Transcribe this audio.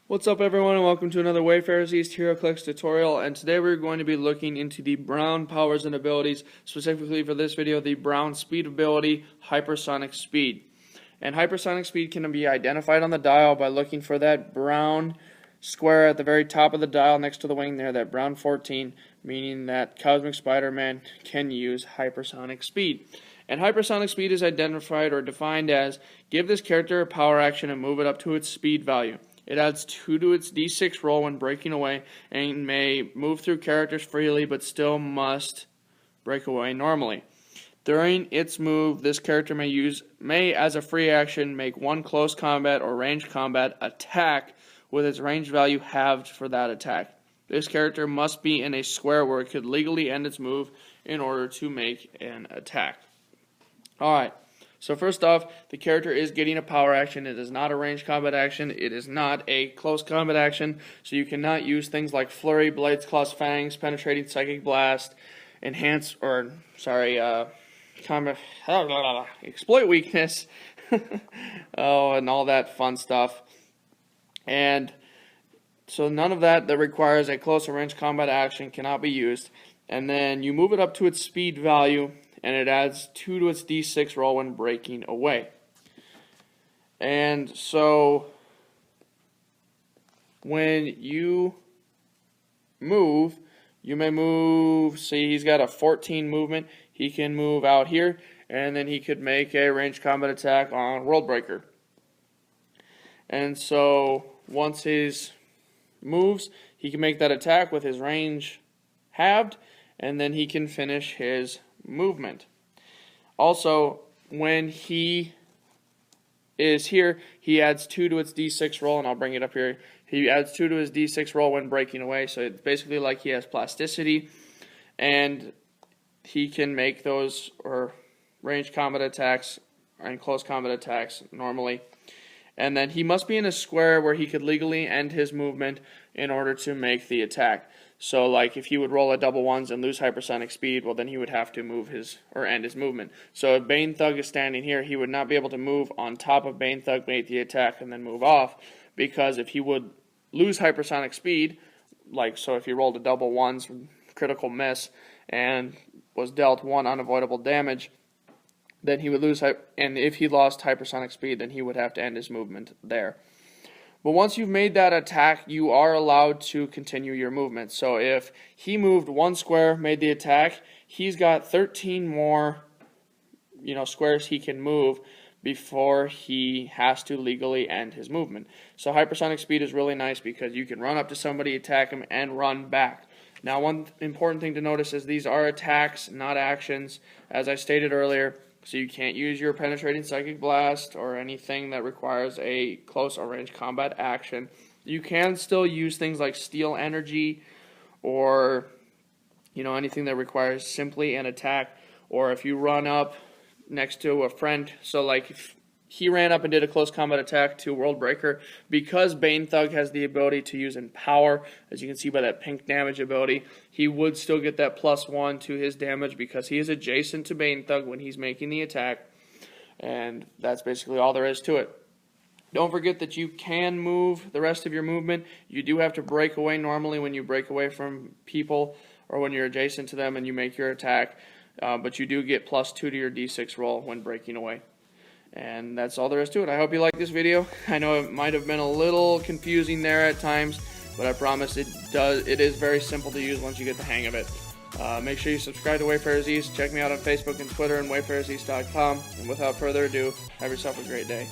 What's up everyone, and welcome to another Wayfarers East Heroclix tutorial, and today we're going to be looking into the brown powers and abilities, specifically for this video, the brown speed ability, Hypersonic Speed. And Hypersonic Speed can be identified on the dial by looking for that brown square at the very top of the dial next to the wing there, that brown 14, meaning that Cosmic Spider-Man can use Hypersonic Speed. And Hypersonic Speed is identified or defined as, give this character a power action and move it up to its speed value. It adds 2 to its D6 roll when breaking away and may move through characters freely but still must break away normally. During its move, this character may as a free action make one close combat or ranged combat attack with its range value halved for that attack. This character must be in a square where it could legally end its move in order to make an attack. Alright. So first off, the character is getting a power action. It is not a ranged combat action. It is not a close combat action. So you cannot use things like Flurry, Blades, Claws, Fangs, Penetrating Psychic Blast, Exploit Weakness, and all that fun stuff. And so none of that requires a close or ranged combat action cannot be used. And then you move it up to its speed value, and it adds 2 to its D6 roll when breaking away. And so when you move, you may move, see he's got a 14 movement, he can move out here, and then he could make a ranged combat attack on World Breaker. And so once he moves, he can make that attack with his range halved, and then he can finish his movement. Also, when he is here, he adds 2 to its D6 roll, and I'll bring it up here. He adds 2 to his D6 roll when breaking away, so it's basically like he has plasticity, and he can make those or ranged combat attacks and close combat attacks normally. And then he must be in a square where he could legally end his movement in order to make the attack. So like if he would roll a double ones and lose hypersonic speed, well then he would have to move end his movement. So if Bane Thug is standing here, he would not be able to move on top of Bane Thug, make the attack, and then move off, because if he would lose hypersonic speed, so if he rolled a double ones, critical miss, and was dealt 1 unavoidable damage, then he would lose, and if he lost hypersonic speed, then he would have to end his movement there. But once you've made that attack, you are allowed to continue your movement. So if he moved 1 square, made the attack, he's got 13 more, squares he can move before he has to legally end his movement. So hypersonic speed is really nice because you can run up to somebody, attack him, and run back. Now, one important thing to notice is these are attacks, not actions, as I stated earlier. So you can't use your Penetrating Psychic Blast or anything that requires a close or range combat action. You can still use things like Steal Energy or anything that requires simply an attack, or if you run up next to a friend. So like if he ran up and did a close combat attack to World Breaker, because Bane Thug has the ability to use Empower, as you can see by that pink damage ability, he would still get that +1 to his damage because he is adjacent to Bane Thug when he's making the attack. And that's basically all there is to it. Don't forget that you can move the rest of your movement. You do have to break away normally when you break away from people or when you're adjacent to them and you make your attack, but you do get +2 to your D6 roll when breaking away. And that's all there is to it. I hope you like this video. I know it might have been a little confusing there at times, but I promise it is very simple to use once you get the hang of it. Make sure you subscribe to Wayfarers East. Check me out on Facebook and Twitter and wayfarerseast.com. And without further ado, have yourself a great day.